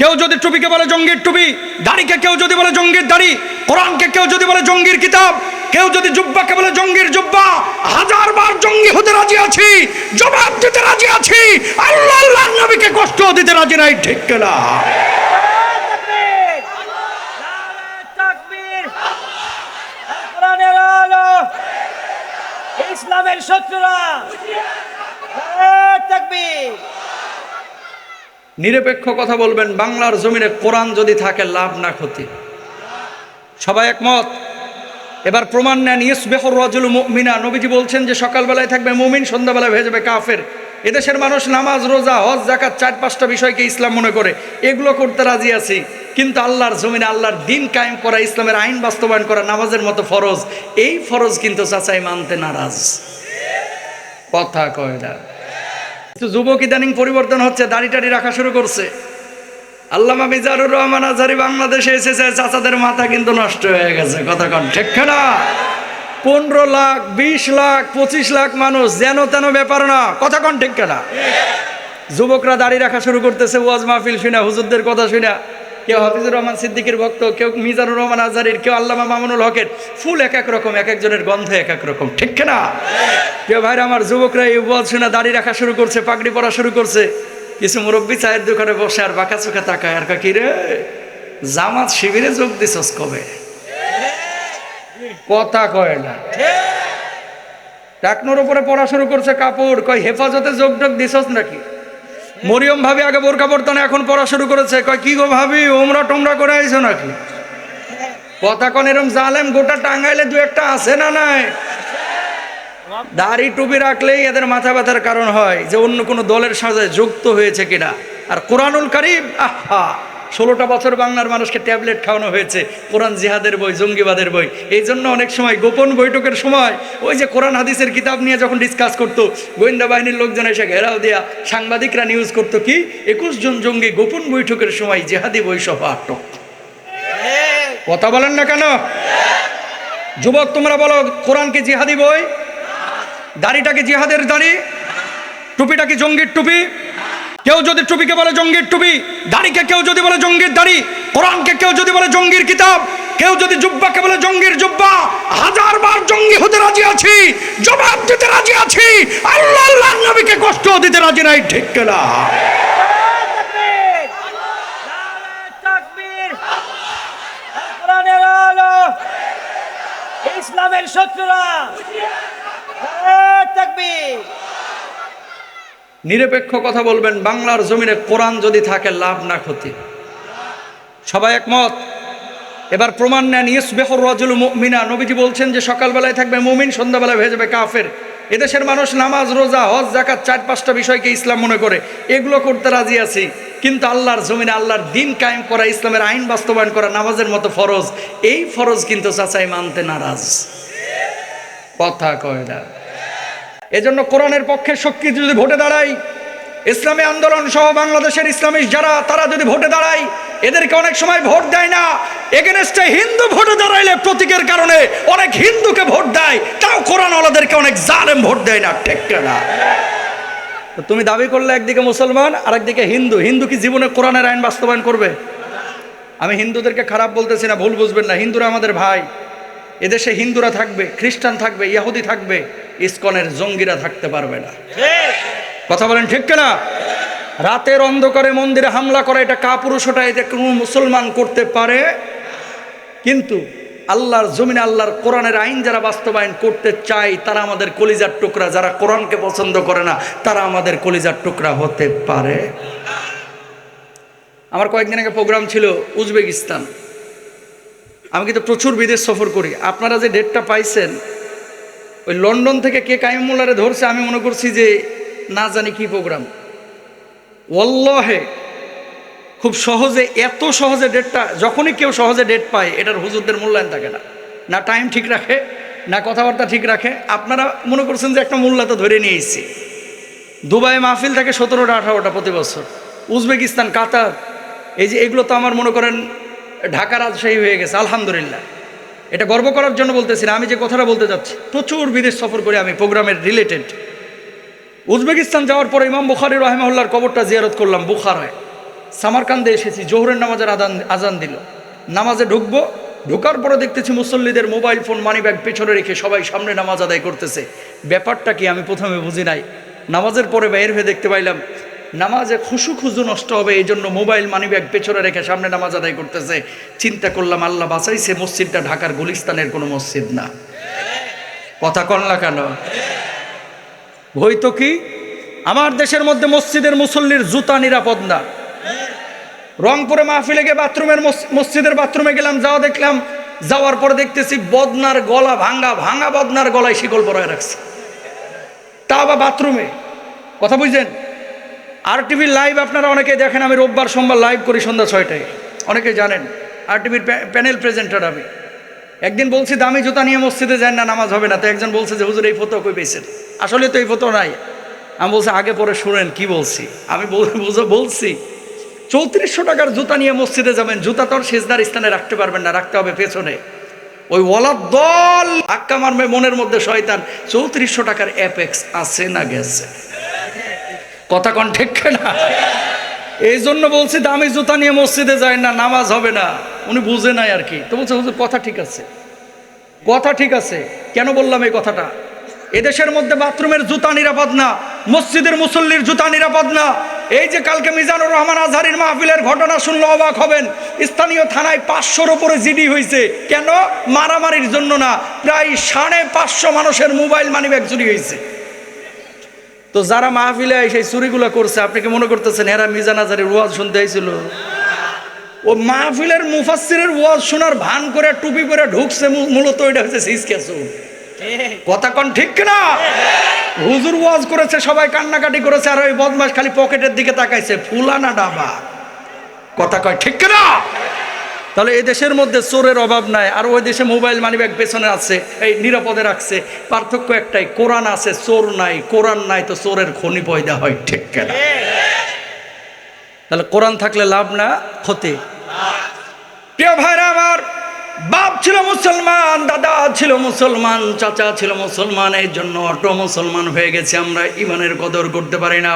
কেউ যদি টুপিকে বলে জঙ্গির টুপি, দাড়িকে কেউ যদি বলে জঙ্গির দাড়ি, কোরআনকে কেউ যদি বলে জঙ্গির কিতাব, কেউ যদি জুব্বাকে বলে জঙ্গির জুব্বা, 1000 বার জঙ্গি হতে রাজি আছি, জবাব দিতে রাজি আছি, আল্লাহ আল্লাহর নবীকে কষ্ট দিতে রাজি নাই। ঠিক কিনা? ইসলামের শত্রুরা তাকবীর। নিরপেক্ষ কথা বলবেন, বাংলার জমিনে কোরআন যদি থাকে লাভ না ক্ষতি। সবাই একমত? এবার প্রমাণ নেন। ইসবিহুর রাজুলু মুমিনা, নবীজি বলছেন যে সকালবেলায় থাকবে মুমিন, সন্ধ্যাবেলায় হয়ে যাবে কাফের। এদেশের মানুষ নামাজ, রোজা, হজ, যাকাত 4-5টা বিষয়কে ইসলাম মনে করে, এগুলো করতে রাজি আছি, কিন্তু আল্লাহর জমিনে আল্লাহর দিন কায়েম করা, ইসলামের আইন বাস্তবায়ন করা, নামাজের মতো ফরজ, এই ফরজ কিন্তু চাচাই মানতে নারাজ। কথা কয় না। যুবক ইদানিং পরিবর্তন হচ্ছে, দাড়ি টাড়ি রাখা শুরু করছে। আল্লামা মিজানুর রহমান আজহারী বাংলাদেশে এসেছে, চাচাদের মাথা কিন্তু নষ্ট হয়ে গেছে। কথা কন ঠিক না? 15 লাখ, 20 লাখ, 25 লাখ মানুষ, যেন তেন ব্যাপার না। কথা কন ঠিক না? যুবকরা দাড়ি রাখা শুরু করতেছে, ওয়াজ মাহফিল শুনা, হুজুরদের কথা শুনা। কেউ হাফিজুর রহমান সিদ্দিকীর ভক্ত, কেউ মিজানুর রহমান আজহারীর, কেউ আল্লামা মামুনুল হকের। ফুল এক এক রকম, এক একজনের গন্ধ এক এক রকম। ঠিক না? কেউ ভাইরা আমার, যুবকরা এই ওয়াজ শুনা দাড়ি রাখা শুরু করছে, পাগড়ি পরা শুরু করছে। কিছু মুরব্বী চায়ের দোকানে বসে আর বাঁকা চোখে তাকায়, আর কি রে জামাত শিবিরে যোগ দিছস কবে? কথা কয় না। টাকনোর উপরে পড়া শুরু করছে কাপড়, কয় হেফাজতে যোগ টোগ দিছস নাকি? মরিয়ম ভাবি আগে বোরকা পড়তো না, এখন পড়া শুরু করেছে। কয় কি গো ভাবি, ওমরা টোমরা করে আইছো নাকি? কথা কন, এরম জালেম গোটা টাঙ্গাইলে 2-1টা আছে না নাই? দাড়ি টুপি রাখলেই এদের মাথা ব্যথার কারণ হয় যে অন্য কোনো দলের সাথে যুক্ত হয়েছে কিনা। আর কোরআনুল কারীম, আহা, 16টা বছর বাংলার মানুষকে ট্যাবলেট খাওয়ানো হয়েছে, কোরআন জিহাদের বই, জঙ্গিবাদের বই। এই জন্য অনেক সময় গোপন বৈঠকের সময় ওই যে কোরআন হাদিসের কিতাব নিয়ে যখন ডিসকাস করতো, গোয়েন্দা বাহিনীর লোকজন এসে ঘেরাও দেয়া, সাংবাদিকরা নিউজ করতো কি 21 জন জঙ্গি গোপন বৈঠকের সময় জিহাদি বই সহ আটক। কথা বলেন না কেন? যুবক তোমরা বলো, কোরআন কি জিহাদি বই? দাড়িটা কি জিহাদের দাড়ি? টুপিটা কি জঙ্গির টুপি? কেউ যদি টুপিকে বলে জঙ্গির টুপি, দাড়িকে কেউ যদি বলে জঙ্গির দাড়ি, কোরআনকে কেউ যদি বলে জঙ্গির কিতাব, কেউ যদি জুব্বাকে বলে জঙ্গির জুব্বা, 1000 বার জঙ্গি হতে রাজি আছি, জবাব দিতে রাজি আছি, আল্লাহ আল্লাহর নবীকে কষ্ট দিতে রাজি নাই। ঠিক কিনা? ইসলামের শত্রুরা তাকবীর। নিরপেক্ষ কথা বলবেন, বাংলার জমিনে কোরআন যদি থাকে লাভ না ক্ষতি। সবাই একমত? এবার প্রমাণ নেন। ইসবিহুর রাজুলু মুমিনা, নবীজি বলছেন যে সকালবেলায় থাকবে মুমিন, সন্ধ্যাবেলায় হয়ে যাবে কাফের। এদেশের মানুষ নামাজ, রোজা, হজ, যাকাত 4-5টা বিষয়কে ইসলাম মনে করে, এগুলো করতে রাজি আছি, কিন্তু আল্লাহর জমিনে আল্লাহর দিন কায়েম করা, ইসলামের আইন বাস্তবায়ন করা, নামাজের মতো ফরজ, এই ফরজ কিন্তু চাচাই মানতে নারাজ। কথা কয় না। এজন্য কোরআনের পক্ষে শক্তি যদি ভোটে দাঁড়ায়, ইসলামী আন্দোলন সহ বাংলাদেশের ইসলামিস্ট যারা, তারা যদি ভোটে দাঁড়ায়, এদেরকে অনেক সময় ভোট দেয় না। এগেনস্টে হিন্দু ভোটে দাঁড়াইলে প্রতীকের কারণে অনেক হিন্দুকে ভোট দেয়, তাও কোরআনওয়ালাদেরকে অনেক জালেম ভোট দেয় না। ঠিক না? তুমি দাবি করলে একদিকে মুসলমান আর একদিকে হিন্দু, হিন্দু কি জীবনে কোরআনের আইন বাস্তবায়ন করবে? আমি হিন্দুদেরকে খারাপ বলতেছি না, ভুল বুঝবেন না, হিন্দুরা আমাদের ভাই। এদেশে হিন্দুরা থাকবে, খ্রিস্টান থাকবে, ইহুদি থাকবে, ইসকনের জঙ্গিরা থাকতে পারবে না। কথা বলেন ঠিক কিনা? রাতের অন্ধকারে মন্দিরে হামলা করা, এটা কাপুরুষতা, এটা কোনো মুসলমান করতে পারে। কিন্তু আল্লাহর জমিনে আল্লাহর কোরআনের আইন যারা বাস্তবায়ন করতে চায়, তারা আমাদের কলিজার টুকরা। যারা কোরআনকে পছন্দ করে না, তারা আমাদের কলিজার টুকরা হতে পারে। আমার কয়েকদিন আগে প্রোগ্রাম ছিল উজবেকিস্তান। আমি কিন্তু প্রচুর বিদেশ সফর করি। আপনারা যে ডেটটা পাইছেন, ওই লন্ডন থেকে কে কাইম মোল্লারে ধরছে, আমি মনে করছি যে না জানি কি প্রোগ্রাম। ওয়াল্লাহে খুব সহজে, এত সহজে ডেটটা, যখনই কেউ সহজে ডেট পায়, এটার হুজুরদের মূল্যায়ন থাকে না, না টাইম ঠিক রাখে, না কথাবার্তা ঠিক রাখে। আপনারা মনে করছেন যে একটা মূল্য তো ধরে নিয়ে এসেছি। দুবাই মাহফিল থাকে 17টা 18টা প্রতি বছর, উজবেকিস্তান, কাতার, এই যে এগুলো তো আমার মনে করেন ঢাকা রাজশাহী হয়ে গেছে। আলহামদুলিল্লাহ, এটা গর্ব করার জন্য বলতেছি না, আমি যে কথাটা বলতে যাচ্ছি, প্রচুর বিদেশ সফর করি আমি প্রোগ্রামের রিলেটেড। উজবেকিস্তান যাওয়ার পরে ইমাম বুখারী রাহিমাহুল্লাহর কবরটা জিয়ারত করলাম বুখারায়। সামারকান্দে এসেছি, জোহরের নামাজের আজান দিল, নামাজে ঢুকবো, ঢোকার পরে দেখতেছি মুসল্লিদের মোবাইল ফোন মানিব্যাগ পেছনে রেখে সবাই সামনে নামাজ আদায় করতেছে। ব্যাপারটা কি আমি প্রথমে বুঝি নাই, নামাজের পরে বের হয়ে দেখতে পাইলাম নামাজে খুশু নষ্ট হবে, এই জন্য মোবাইল মানিব্যাগ পেছনে রেখে সামনে নামাজ আদায় করতেছে। চিন্তা করলাম আল্লাহ বাঁচাইছে, মসজিদটা ঢাকার গুলিস্তানের কোনো মসজিদ না। কথা কন না কেন? ভয় তো কি, আমার দেশের মধ্যে মসজিদের মুসল্লির জুতা নিরাপদ না। রংপুরে মাহফিলে গিয়ে মসজিদের বাথরুমে গেলাম, যাওয়ার পরে দেখতেছি বদনার গলা ভাঙা বদনার গলায় শিকল পরায় রাখছে, তা আবার বাথরুমে। কথা বুঝছেন? RTV লাইভ আপনারা অনেকে দেখেন, আমি রোববার সোমবার লাইভ করি সন্ধ্যা 6টায়, অনেকে জানেন। RTVর প্যানেল প্রেজেন্টার আমি। একদিন বলছি দামি জুতা নিয়ে মসজিদে যান না, নামাজ হবে না। তো একজন বলছে যে হুজুর এই ফটো কই পেয়েছেন? আসলে তো এই ফটো নাই। আমি বলছি আগে পরে শুনেন কি বলছি। আমি বলছি 3400 টাকার জুতা নিয়ে মসজিদে যাবেন, জুতা তো আর সিজদার স্থানে রাখতে পারবেন না, রাখতে হবে পেছনে। ওই ওয়ালার দল আক্কা মারবে মনের মধ্যে শয়তান, 3400 টাকার অ্যাপেক্স আছে না গেছে? কথা কন ঠিক না? এই জন্য বলছি দামি জুতা নিয়ে মসজিদে যায় না, নামাজ হবে না। উনি বুঝে নাই আর কি। তো বলছে হুজুর কথা ঠিক আছে, কথা ঠিক আছে। কেন বললাম এই কথাটা? এদেশের মধ্যে বাথরুমের জুতা নিরাপদ না, মসজিদের মুসল্লির জুতা নিরাপদ না। এই যে কালকে মিজানুর রহমান আজহারীর মাহফিলের ঘটনা শুনলে অবাক হবেন, স্থানীয় থানায় 500-র উপরে জিডি হয়েছে। কেন? মারামারির জন্য না, প্রায় 550 মানুষের মোবাইল মানিব্যাগ চুরি হয়েছে। তো যারা মাহফিলে সেই চুরিগুলো করছে, আপনি কি মনে করতেছেন এরা মিজান আজহারীর ওয়াজ শুনতে আইছিল? ও মাহফিলের মুফাসসিরের ওয়াজ শোনার ভান করে টুপি পরে ঢুকছে, মূলত এটা হচ্ছে সিসকেসু। কথা কন ঠিক না? হুজুর ওয়াজ করেছে, সবাই কান্নাকাটি করেছে, আর ওই বদমাশ খালি পকেটের দিকে তাকাইছে, ফুলানা ডাবা। কথা কয় ঠিক না? তাহলে এই দেশের মধ্যে চোরের অভাব নাই, আর ওই দেশে মোবাইল মানিব্যাগ পেছনে আছে, এই নিরাপদে রাখছে। পার্থক্য একটাই, কোরআন আছে চোর নাই, কোরআন নাই তো চোরের খনি পয়দা হয়। ঠিক না? তাহলে কোরআন থাকলে লাভ না ক্ষতি? প্রিয় ভাইরা আমার, বাপ ছিল মুসলমান, দাদা ছিল মুসলমান, চাচা ছিল মুসলমান, এই জন্য অটো মুসলমান হয়ে গেছে আমরা, ইমানের কদর করতে পারি না।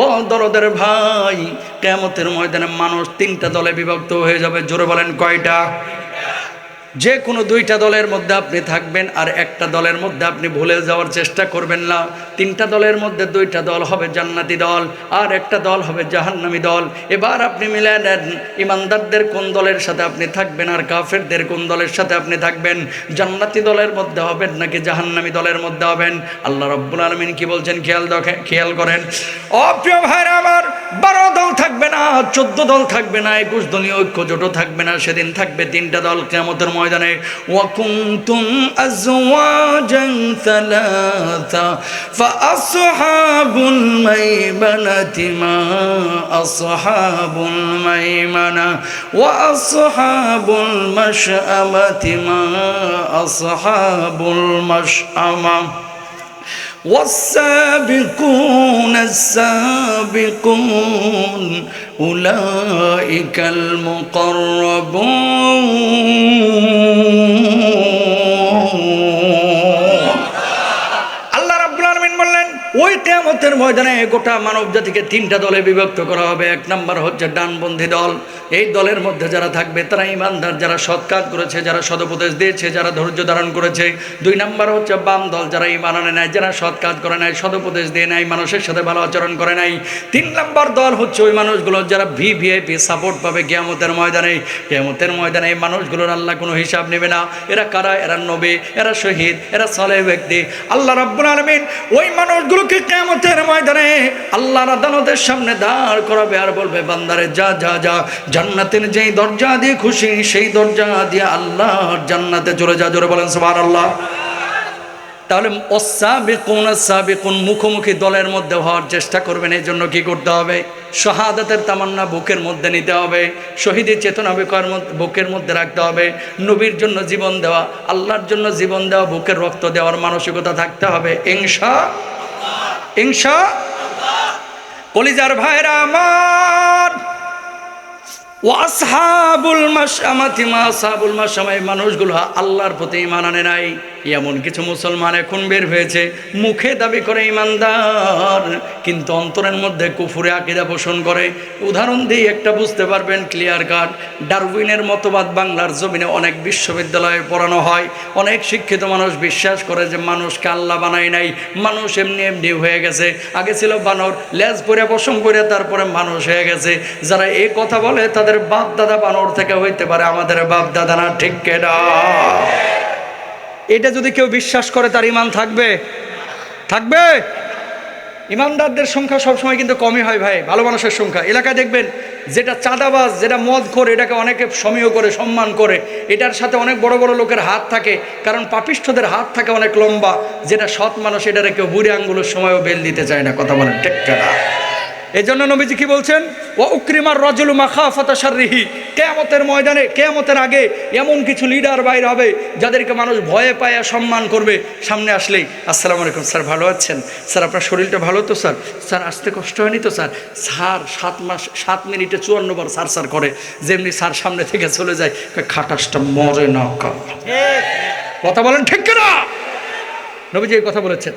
ও দরদের ভাই, কিয়ামতের ময়দানে মানুষ 3টা দলে বিভক্ত হয়ে যাবে। জোরে বলেন কয়টা? যে কোনো 2টা দলের মধ্যে আপনি থাকবেন, আর একটা দলের মধ্যে আপনি ভুলে যাওয়ার চেষ্টা করবেন না। 3টা দলের মধ্যে 2টা দল হবে জান্নাতি দল, আর একটা দল হবে জাহান্নামী দল। এবার আপনি মিলে নেন, ইমানদারদের কোন দলের সাথে আপনি থাকবেন, আর কাফেরদের কোন দলের সাথে আপনি থাকবেন। জান্নাতি দলের মধ্যে হবেন নাকি জাহান্নামী দলের মধ্যে হবেন? আল্লাহ রাব্বুল আলামিন কি বলছেন খেয়াল করেন। ও প্রিয় ভাইরা আমার, 12 দল থাকবে না, 14 দল থাকবে না, 21 দলীয় ঐক্য জোটও থাকবে না। সেদিন থাকবে 3টা দল কিয়ামতের ময়দানে। ওয়া কুনতুম আজওয়াজান সালাসা ফাআসহাবুল মাইমানাতি মা আসহাবুল মাইমানা ওয়া আসহাবুল মাশআমাতি মা আসহাবুল মাশআমা والسابقون السابقون أولئك المقربون। আল্লাহ রাব্বুল আলামিন বললেন, ওই কিয়ামতের ময়দানে গোটা মানব জাতিকে 3টা দলে বিভক্ত করা হবে। 1 নাম্বার হচ্ছে ডানপন্থী দল। এই দলের মধ্যে যারা থাকবে তারা ইমানদার, যারা সৎ কাজ করেছে, যারা সদুপদেশ দিয়েছে, যারা ধৈর্য ধারণ করেছে। 2 নাম্বার হচ্ছে বাম দল, যারা ঈমান আনে নাই, যারা সৎ কাজ করে নাই, সদুপদেশ দিয়ে নাই, মানুষের সাথে ভালো আচরণ করে নাই। 3 নাম্বার দল হচ্ছে ওই মানুষগুলো যারা ভিভিআইপি সাপোর্ট পাবে কিয়ামতের ময়দানে। কিয়ামতের ময়দানে এই মানুষগুলোর আল্লাহ কোনো হিসাব নেবে না। এরা কারা? এরা নবী, এরা শহীদ, এরা সালেহ ব্যক্তি। আল্লাহ রাব্বুল আলামিন ওই মানুষগুলোকে কিয়ামতের ময়দানে আল্লাহর আদালতের সামনে দাঁড় করাবে, আর বলবে বান্দারে যা যা যা, জান্নাতের যেই দরজা দিয়ে খুশি সেই দরজা দিয়ে আল্লাহর জান্নাতে চলে যা। জোরে বলেন সুবহানাল্লাহ। তাহলে সাবিকুন মুখোমুখি দলের মধ্যে হওয়ার চেষ্টা করবেন। এই জন্য কি করতে হবে? শাহাদাতের তামান্না বুকের মধ্যে নিতে হবে, শহীদি চেতনা বুকের মধ্যে রাখতে হবে, নবীর জন্য জীবন দেওয়া, আল্লাহর জন্য জীবন দেওয়া, বুকের রক্ত দেওয়ার মানসিকতা থাকতে হবে। ইনশাআল্লাহ। কলিজার ভাইরা আমার, ওয়াসহাবুল মাশআমাতি মা আসহাবুল মাশআমা, এই মানুষগুলো আল্লাহর প্রতি ঈমান আনে নাই, এমন কিছু মুসলমান এখন বের হয়েছে, মুখে দাবি করে ইমানদার, কিন্তু অন্তরের মধ্যে কুফুরে আকীদা পোষণ করে। উদাহরণ দিয়ে একটা বুঝতে পারবেন ক্লিয়ার কাট। ডারউইনের মতবাদ বাংলার জমিনে অনেক বিশ্ববিদ্যালয়ে পড়ানো হয়। অনেক শিক্ষিত মানুষ বিশ্বাস করে যে মানুষকে আল্লাহ বানায় নাই, মানুষ এমনি এমনি হয়ে গেছে। আগে ছিল বানর, লেজ পরে পশম করে তারপরে মানুষ হয়ে গেছে। যারা এই কথা বলে তাদের বাপ দাদা বানর থেকে হইতে পারে, আমাদের বাপ দাদা না। ঠিক কেনা? এটা যদি কেউ বিশ্বাস করে তার ঈমান থাকবে? থাকবে? ইমানদারদের সংখ্যা সবসময় কিন্তু কমই হয় ভাই, ভালো মানুষের সংখ্যা। এলাকায় দেখবেন যেটা চাঁদাবাজ, যেটা মদ করে, এটাকে অনেকে সমীহ করে, সম্মান করে। এটার সাথে অনেক বড় বড় লোকের হাত থাকে, কারণ পাপিষ্ঠদের হাত থাকে অনেক লম্বা। যেটা সৎ মানুষ, এটারে কেউ বুড়ি আঙ্গুলের সময়ও বেল দিতে চায় না। কথা বলেন ঠিক না? এই জন্য নবীজি কি বলছেন? ওয়া উকরিমার রাজুলু মাখাফাতা শাররিহি। কিয়ামতের ময়দানে, কিয়ামতের আগে এমন কিছু লিডার বাইর হবে যাদেরকে মানুষ ভয়ে পায়, সম্মান করবে। সামনে আসলেই আসসালামু আলাইকুম স্যার, ভালো আছেন স্যার, আপনার শরীরটা ভালো তো স্যার, স্যার আসতে কষ্ট হয়নি তো স্যার। স্যার 7 মিনিটে 54 বার স্যার স্যার করে। যেমনি স্যার সামনে থেকে চলে যায়, খাটাসটা মরে না। কথা বলেন ঠিক না? নবীজি এই কথা বলেছেন।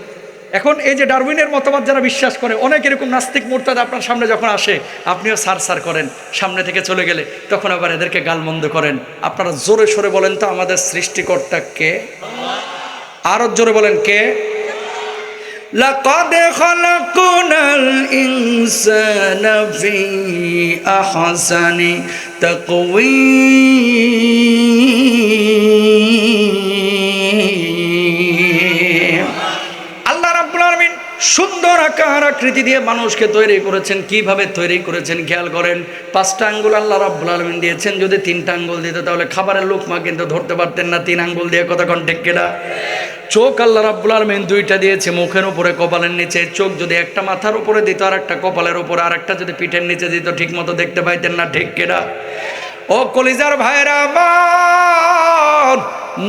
এখন এই যে ডারউইনের মতবাদ যারা বিশ্বাস করে, অনেক এরকম নাস্তিক মুরতাদ আপনার সামনে যখন আসে, আপনিও সার সার করেন, সামনে থেকে চলে গেলে তখন আবার এদেরকে গালমন্দ করেন। আপনারা জোরে সরে বলেন তো আমাদের সৃষ্টিকর্তা কে? আরো জোরে বলেন কে? লাকাদ খালাকনাল ইনসানা ফি আহসানি তাকওয়ীম। সুন্দর আকার আকৃতি দিয়ে মানুষকে তৈরি করেছেন। কিভাবে তৈরি করেছেন খেয়াল করেন। 5টা আঙ্গুল আল্লাহ রাব্বুল আলামিন দিয়েছেন। যদি 3টা আঙ্গুল দিত তাহলে খাবারের লোকমা কিন্তু ধরতে পারতেন না 3 আঙ্গুল দিয়ে। কথা কোন ঠিক কিনা? চোখ আল্লাহ রাব্বুল আলামিন 2টা দিয়েছে, মুখের উপরে কপালের নিচে। চোখ যদি একটা মাথার উপরে দিত আর একটা কপালের উপরে, আর একটা যদি পিঠের নিচে দিত, ঠিক মতো দেখতে পাইতেন না। ঠিক কিনা? ও কলিজার ভাইরা আমার,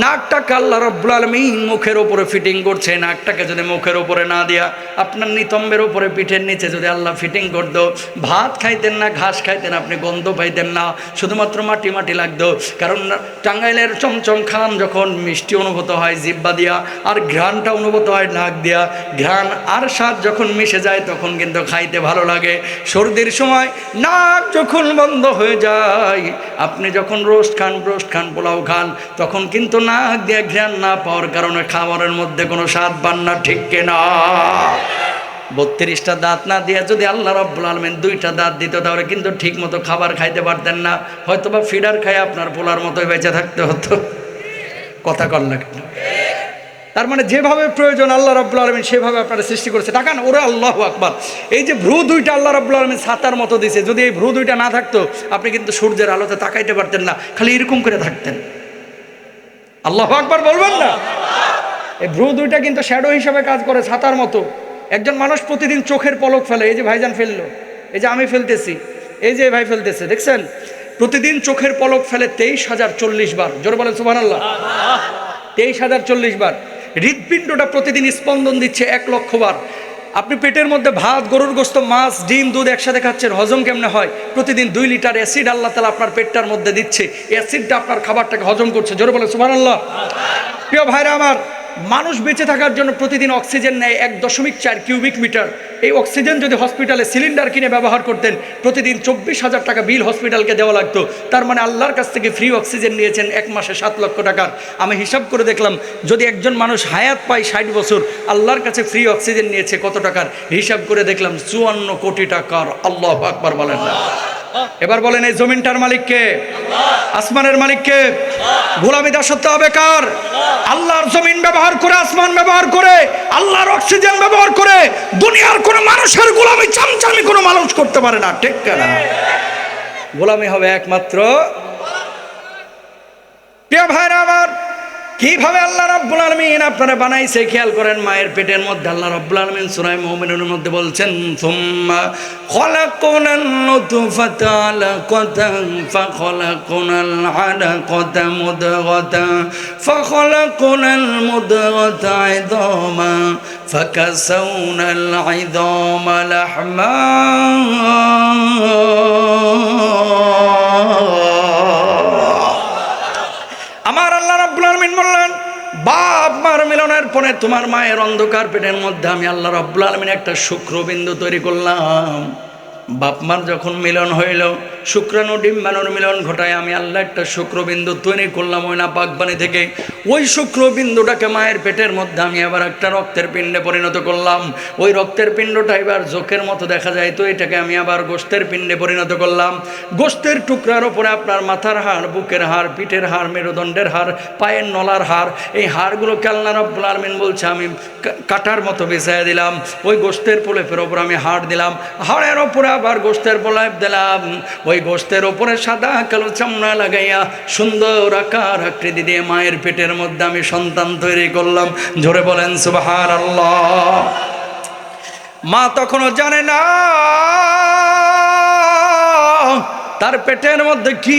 নাকটাকে আল্লাহ রাব্বুল আলামিন মুখের উপরে ফিটিং করছে। নাকটাকে যদি মুখের উপরে না দিয়া আপনার নিতম্বের উপরে পিঠের নিচে যদি আল্লাহ ফিটিং করতো, ভাত খাইতেন না, ঘাস খাইতেন, আপনি গন্ধ পাইতেন না, শুধুমাত্র মাটি মাটি লাগতো। কারণ টাঙ্গাইলের চমচম খান যখন মিষ্টি অনুভূত হয় জিহ্বা দিয়া, আর ঘ্রাণটা অনুভূত হয় নাক দিয়া। ঘ্রাণ আর স্বাদ যখন মিশে যায় তখন কিন্তু খাইতে ভালো লাগে। সর্দির সময় নাক যখন বন্ধ হয়ে যায়, আপনি যখন রোস্ট খান, পোলাও খান, তখন কিন্তু নাক দিয়ে ঘ্রাণ না পাওয়ার কারণে খাবারের মধ্যে কোনো স্বাদ পান না। ঠিক কিনা? 32টা দাঁত না দিয়ে যদি আল্লাহ রাব্বুল আলামিন 2টা দাঁত দিত, তাহলে কিন্তু ঠিক মতো খাবার খাইতে পারতেন না। হয়তোবা ফিডার খায় আপনার পোলার মতোই বেঁচে থাকতে হতো। কথা কর না কেন? তার মানে যেভাবে প্রয়োজন আল্লাহ রাব্বুল আলামিন সেভাবে আপনারা সৃষ্টি করেছে। তাকান, ওরে আল্লাহু আকবার। এই যে ভ্রু 2টা আল্লাহ রাব্বুল আলামিন ছাতার মতো দিয়েছে, যদি এই ভ্রু 2টা না থাকতো আপনি কিন্তু সূর্যের আলোতে তাকাইতে পারতেন না, খালি এরকম করে থাকতেন। আল্লাহু আকবার বলবেন না? এই ভ্রু 2টা কিন্তু শ্যাডো হিসাবে কাজ করে, ছাতার মতো। একজন মানুষ প্রতিদিন চোখের পলক ফেলে। এই যে ভাইজান ফেললো, এই যে আমি ফেলতেছি, এই যে ভাই ফেলতেছে, দেখছেন? প্রতিদিন চোখের পলক ফেলে 23,040 বার। জোরে বলেন সুবহানাল্লাহ। 23,040 বার। হৃৎপিণ্ডটা প্রতিদিন স্পন্দন দিচ্ছে 1 লক্ষ বার। আপনি পেটের মধ্যে ভাত, গরুর গোশত, মাছ, ডিম, দুধ একসাথে খাচ্ছেন, হজম কেমনে হয়? প্রতিদিন 2 লিটার অ্যাসিড আল্লাহ তাআলা আপনার পেটটার মধ্যে দিচ্ছে। অ্যাসিডটা আপনার খাবারটাকে হজম করছে। জোরে বলেন সুবহানাল্লাহ। প্রিয় ভাইরা আমার, মানুষ বেঁচে থাকার জন্য প্রতিদিন অক্সিজেন নেয় 1.4 কিউবিক মিটার। এই অক্সিজেন যদি হসপিটালে সিলিন্ডার কিনে ব্যবহার করতেন, প্রতিদিন 24,000 টাকা বিল হসপিটালকে দেওয়া লাগতো। তার মানে আল্লাহর কাছ থেকে ফ্রি অক্সিজেন নিয়েছেন 1 মাসে 7 লক্ষ টাকার। আমি হিসাব করে দেখলাম, যদি একজন মানুষ হায়াত পায় 60 বছর, আল্লাহর কাছে ফ্রি অক্সিজেন নিয়েছে কত টাকার? হিসাব করে দেখলাম 54 কোটি টাকার। আল্লাহু আকবার বলেন না? এবার বলেন, এই জমিনটার মালিক কে? আসমানের মালিক কে? গোলামি দাসত্ব হবে কার? আল্লাহর জমিন ব্যবহার করে, আসমান ব্যবহার করে, আল্লাহর অক্সিজেন ব্যবহার করে দুনিয়ার কোন মানুষের গোলামি চামচামি কোনো মানুষ করতে পারে না। ঠিক না? গোলামি হবে একমাত্র। প্রিয় ভাইরা আমার, কিভাবে আল্লাহ রাব্বুল আলামিন আপনারা বানাইছে খেয়াল করেন। মায়ের পেটের মধ্যে আল্লাহ রাব্বুল আলামিন সূরা মুমিনুনের মধ্যে বলছেন, সুম্মা খালাকনাল নুতফাতা আলাকাতান ফাখালাকনাল আলাকাতা মুদগাতান ফাখালাকনাল মুদগাতা ইযামা ফাকাসাউনাল ইযামা লাহমা। আমার আল্লাহ রাব্বুল আলামিন বললেন, বাপ মার পরে তোমার মায়ের অন্ধকার পেটের মধ্যে আমি আল্লাহ রাব্বুল আলামিন একটা শুক্রবিন্দু তৈরি করলাম। বাপ মার যখন মিলন হইল, শুক্রাণু ডিম্বাণুর মিলন ঘটায় আমি আল্লাহ একটা শুক্রবিন্দু তৈরি করলাম ওই নাপাক পানি থেকে। ওই শুক্রবিন্দুটাকে মায়ের পেটের মধ্যে আমি আবার একটা রক্তের পিণ্ডে পরিণত করলাম। ওই রক্তের পিণ্ডটা এবার চোখের মতো দেখা যায়, তো এটাকে আমি আবার গোশতের পিণ্ডে পরিণত করলাম। গোশতের টুকরার ওপরে আপনার মাথার হাড়, বুকের হাড়, পিঠের হাড়, মেরুদণ্ডের হাড়, পায়ের নলার হাড়, এই হাড়গুলোকে আল্লাহ রাব্বুল আলামিন বলছে আমি কাটার মতো বিছাইয়া দিলাম। ওই গোশতের প্রলেপের ওপর আমি হাড় দিলাম, হাড়ের ওপরে আবার গোশতের প্রলেপ দিলাম। ওই গোশতের ওপরে সাদা কালো চামড়া লাগাইয়া সুন্দর আকার আকৃতি দিয়ে মায়ের পেটের মধ্যে আমি সন্তান তৈরি করলাম। জোরে বলেন সুবহানাল্লাহ। মা তখনও জানে না তার পেটের মধ্যে কি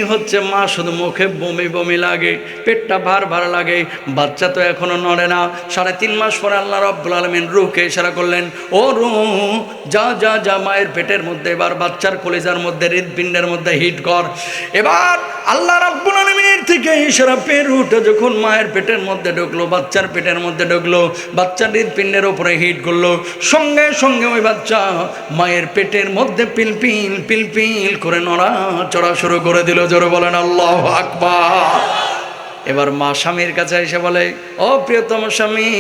হচ্ছে। মা শুধু মুখে বমি বমি লাগে, পেটটা ভার ভার লাগে। বাচ্চা তো এখনো নড়ে না। 3.5 মাস পরে আল্লাহ রাব্বুল আলামিন রূহকে ইশারা করলেন, ও রূহ যা যা যা মায়ের পেটের মধ্যে এবার বাচ্চার কলিজার মধ্যে হৃদপিণ্ডের মধ্যে হিট কর। এবার আল্লাহ রাব্বুল আলামিনের থেকে ইশারা পেয়ে রূহটা যখন মায়ের পেটের মধ্যে ঢুকলো, বাচ্চার পেটের মধ্যে ঢুকলো, বাচ্চার হৃদপিণ্ডের উপরে হিট করলো, সঙ্গে সঙ্গে ওই বাচ্চা মায়ের পেটের মধ্যে পিলপিল পিলপিল করে নড়াচড়া শুরু করে দিল। জোরে বলেন আল্লাহু আকবার। এবার মা স্বামীর কাছে এসে বলে, ও প্রিয়তম স্বামী,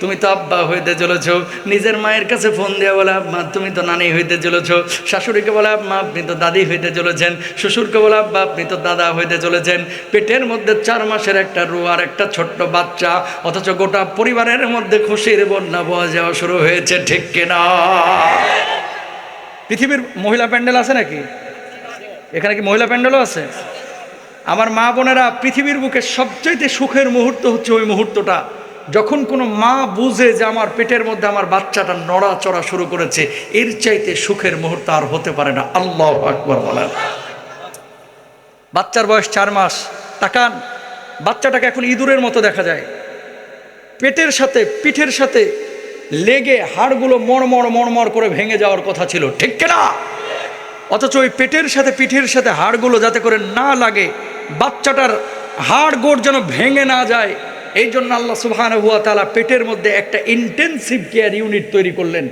তুমি তো আব্বা হইতে চলেছ। নিজের মায়ের কাছে ফোন দিয়ে বলে, আব্বা তুমি তো নানি হইতে চলেছ। শাশুড়িকে বলে, আব্বা আপনি তো দাদি হইতে চলেছেন। শ্বশুরকে বলে, আব্বা আপনি তো দাদা হইতে চলেছেন। পেটের মধ্যে 4 মাসের একটা রুহ আর একটা ছোট্ট বাচ্চা, অথচ গোটা পরিবারের মধ্যে খুশির বন্যা বয়ে যাওয়া শুরু হয়েছে। ঠিক কিনা? পৃথিবীর মহিলা প্যান্ডেল আছে নাকি? এখানে কি মহিলা প্যান্ডেলও আছে? আমার মা বোনেরা, পৃথিবীর বুকে সবচাইতে সুখের মুহূর্ত হচ্ছে ওই মুহূর্তটা যখন কোনো মা বুঝে যে আমার পেটের মধ্যে আমার বাচ্চাটা নড়াচড়া শুরু করেছে। এর চাইতে সুখের মুহূর্ত আর হতে পারে না। আল্লাহু আকবার বলেন। বাচ্চার বয়স 4 মাস। তাকান, বাচ্চাটাকে এখন ইঁদুরের মতো দেখা যায়। পেটের সাথে পিঠের সাথে লেগে হাড়গুলো মড়মড় করে ভেঙে যাওয়ার কথা ছিল। ঠিক কিনা? অথচ ওই পেটের সাথে পিঠের সাথে হাড়গুলো যাতে করে না লাগে, বাচ্চাটার হাড় গোড় যেন ভেঙে না যায়, এই জন্য আল্লাহ সুবহানাহু ওয়া তাআলা পেটের মধ্যে একটা ইন্টেনসিভ কেয়ার ইউনিট তৈরি করলেন।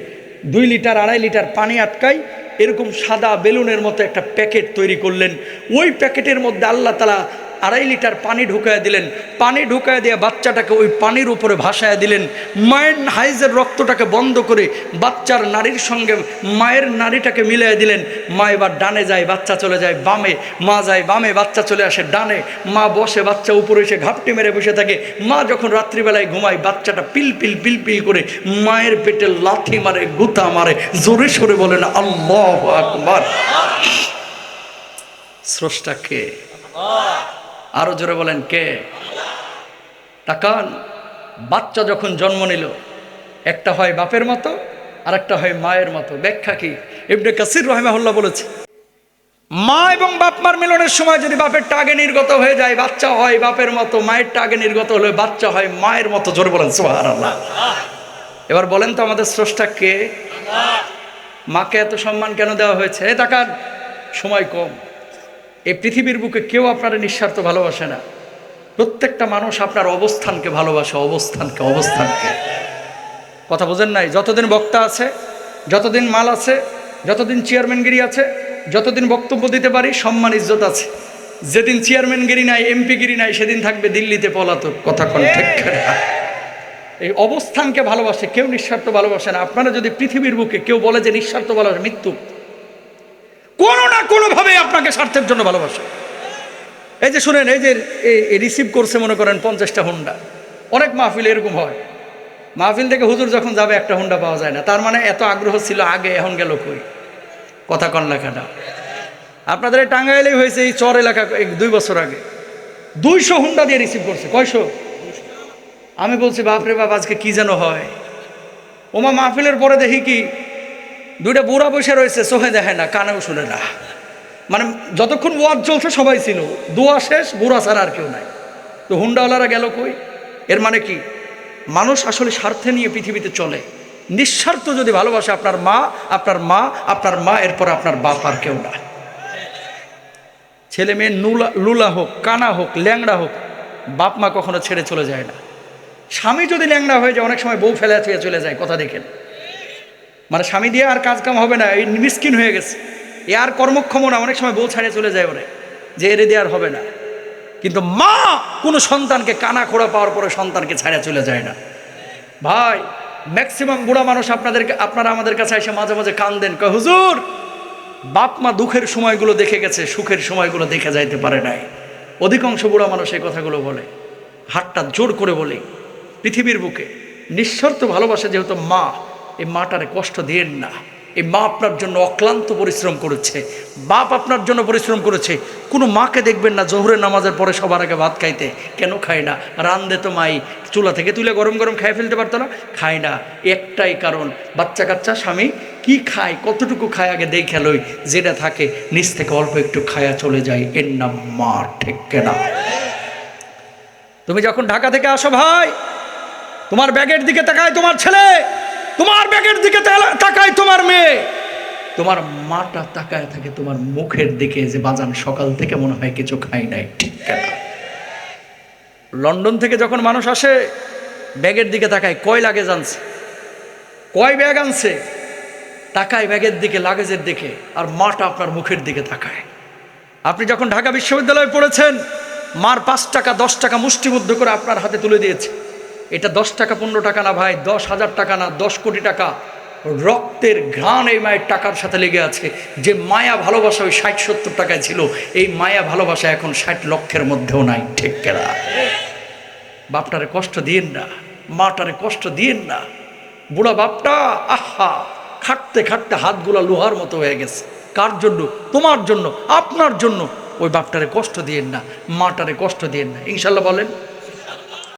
2 লিটার 2.5 লিটার পানি আটকায় এরকম সাদা বেলুনের মতো একটা প্যাকেট তৈরি করলেন। ওই প্যাকেটের মধ্যে আল্লাহ তাআলা 2.5 লিটার পানি ঢুকায় দিলেন। পানি ঢুকায় দিয়ে বাচ্চাটাকে ওই পানির উপরে ভাসায় দিলেন। মায়ের হাইজের রক্তটাকে বন্ধ করে বাচ্চার নারীর সঙ্গে মায়ের নারীটাকে মিলিয়ে দিলেন। মা এবার ডানে যায়, বাচ্চা চলে যায় বামে, মা যায় বামে, বাচ্চা চলে আসে ডানে। মা বসে, বাচ্চা উপরে এসে ঘাপটি মেরে বসে থাকে। মা যখন রাত্রিবেলায় ঘুমায়, বাচ্চাটা পিলপিল পিলপিল করে মায়ের পেটে লাথি মারে, গুতা মারে। জোরে সোরে বলেন আল্লাহু আকবার। স্রষ্টা কে? আরো জোরে বলেন কে? তাকান, বাচ্চা যখন জন্ম নিল, একটা হয় বাপের মতো আর একটা হয় মায়ের মতো। ব্যাখ্যা কি? ইবনে কাসির রাহিমাহুল্লাহ বলেছে, মা এবং বাপ মার মিলনের সময় যদি বাপের টাগে নির্গত হয়ে যায়, বাচ্চা হয় বাপের মতো। মায়ের টাগে নির্গত হলে বাচ্চা হয় মায়ের মতো। জোরে বলেন সুবহানাল্লাহ। এবার বলেন তো আমাদের স্রষ্টা কে? মাকে এত সম্মান কেন দেওয়া হয়েছে? তাকান, সময় কম। এই পৃথিবীর বুকে কেউ আপনার নিঃস্বার্থ ভালোবাসে না। প্রত্যেকটা মানুষ আপনার অবস্থানকে ভালোবাসে। অবস্থানকে কথা বোঝেন নাই? যতদিন বক্তা আছে, যতদিন মাল আছে, যতদিন চেয়ারম্যানগিরি আছে, যতদিন বক্তব্য দিতে পারি, সম্মান ইজ্জত আছে। যেদিন চেয়ারম্যানগিরি নাই, এমপিগিরি নাই, সেদিন থাকবে দিল্লিতে পলাতক। কথা কোন ঠিক? এই অবস্থানকে ভালোবাসে কেউ, নিঃস্বার্থ ভালোবাসে না। আপনারা যদি পৃথিবীর বুকে কেউ বলে যে নিঃস্বার্থ ভালোবাসে, মৃত্যু। কোনো না কোনোভাবে আপনাকে স্বার্থের জন্য ভালোবাসে। এই যে শুনেন, এই যে রিসিভ করছে মনে করেন 50টা হুন্ডা। অনেক মাহফিল এরকম হয়, মাহফিল থেকে হুজুর যখন যাবে একটা হুন্ডা পাওয়া যায় না। তার মানে এত আগ্রহ ছিল আগে, এখন গেল কই? কথা কন লেখাটা। আপনাদের এই টাঙ্গাইলেই হয়েছে, এই চর এলাকা 2 বছর আগে 200 হুন্ডা দিয়ে রিসিভ করছে। কয়শো? আমি বলছি বাপরে বাপ, আজকে কি যেন হয়। ওমা মাহফিলের পরে দেখি কি 2টা বুড়া বসে রয়েছে, চোখে দেখে না, কানেও শুনে না। মানে যতক্ষণ ওয়াজ চলছে সবাই ছিল, দোয়া শেষ, বুড়া ছাড়া আর কেউ নাই। তো হুন্ডাওয়ালারা গেল কই? এর মানে কি? মানুষ আসলে স্বার্থে নিয়ে পৃথিবীতে চলে। নিঃস্বার্থ যদি ভালোবাসে আপনার মা, আপনার মা, এরপর আপনার বাপ, আর কেউ না। ছেলে মেয়ে লুলা হোক, কানা হোক, ল্যাংড়া হোক, বাপ মা কখনো ছেড়ে চলে যায় না। স্বামী যদি ল্যাংড়া হয়ে যায় অনেক সময় বউ ফেলে থুয়ে চলে যায়, কথা দেখেন। মানে স্বামী দিয়ে আর কাজ কাম হবে না, এই মিসকিন হয়ে গেছে, এ আর কর্মক্ষম না, অনেক সময় বউ ছাড়িয়ে চলে যায় ওরে, যে এরে দিয়ে আর হবে না। কিন্তু মা কোনো সন্তানকে কানা খোড়া পাওয়ার পরে সন্তানকে ছাড়িয়ে চলে যায় না। ভাই ম্যাক্সিমাম বুড়া মানুষ আপনারা আমাদের কাছে এসে মাঝে মাঝে কান্দেন, কয় হুজুর বাপ মা দুঃখের সময়গুলো দেখে গেছে, সুখের সময়গুলো দেখে যাইতে পারে নাই। অধিকাংশ বুড়া মানুষ এই কথাগুলো বলে, হাতটা জোর করে বলে। পৃথিবীর বুকে নিঃশর্ত ভালোবাসে যেহেতু মা, এই মাটারে কষ্ট দিয়েন না। এই মা আপনার জন্য অক্লান্ত পরিশ্রম করেছে, বাপ আপনার জন্য পরিশ্রম করেছে। কোনো মাকে দেখবেন না জোহরের নামাজের পরে সবার আগে ভাত খাইতে, কেন খায় না? রান্দে তো মাই, চুলা থেকে তুলে গরম গরম খাই ফেলতে পারতো না? খায় না একটাই কারণ, বাচ্চা কাচ্চা স্বামী কি খায়, কতটুকু খায় আগে দেখে লই, যেটা থাকে নিচ থেকে অল্প একটু খায়া চলে যায়, এর নাম মা, ঠিক কেনা? তুমি যখন ঢাকা থেকে আসো ভাই, তোমার ব্যাগের দিকে তাকায় তোমার ছেলে, তোমার ব্যাগের দিকে তাকায় তোমার মেয়ে, তোমার মাটা তাকায় থাকে তোমার মুখের দিকে, যে বাজান সকাল থেকে মনে হয় কিছু খাই নাই, ঠিক কেন? লন্ডন থেকে যখন মানুষ আসে ব্যাগের দিকে তাকায়, কয় লাগেজ আনছে, কয় ব্যাগ আনছে, তাকায় ব্যাগের দিকে, লাগেজের দিকে, আর মাটা আপনার মুখের দিকে তাকায়। আপনি যখন ঢাকা বিশ্ববিদ্যালয়ে পড়েছেন, মার 5 টাকা 10 টাকা মুষ্টিবদ্ধ করে আপনার হাতে তুলে দিয়েছে। এটা 10 টাকা 15 টাকা না ভাই, 10,000 টাকা না, 10 কোটি টাকা। রক্তের ঘ্রাণ এই মায়ের টাকার সাথে লেগে আছে। যে মায়া ভালোবাসা ওই 60-70 টাকায় ছিল, এই মায়া ভালোবাসা এখন 60 লক্ষের মধ্যেও নাই, ঠিক কেনা? বাপটারে কষ্ট দিয়েন না, মাটারে কষ্ট দিয়েন না। বুড়া বাপটা আহা খাটতে খাটতে হাতগুলা লোহার মতো হয়ে গেছে। কার জন্য? তোমার জন্য, আপনার জন্য। ওই বাপটারে কষ্ট দিয়েন না, মাটারে কষ্ট দিয়েন না, ইনশাল্লাহ বলেন।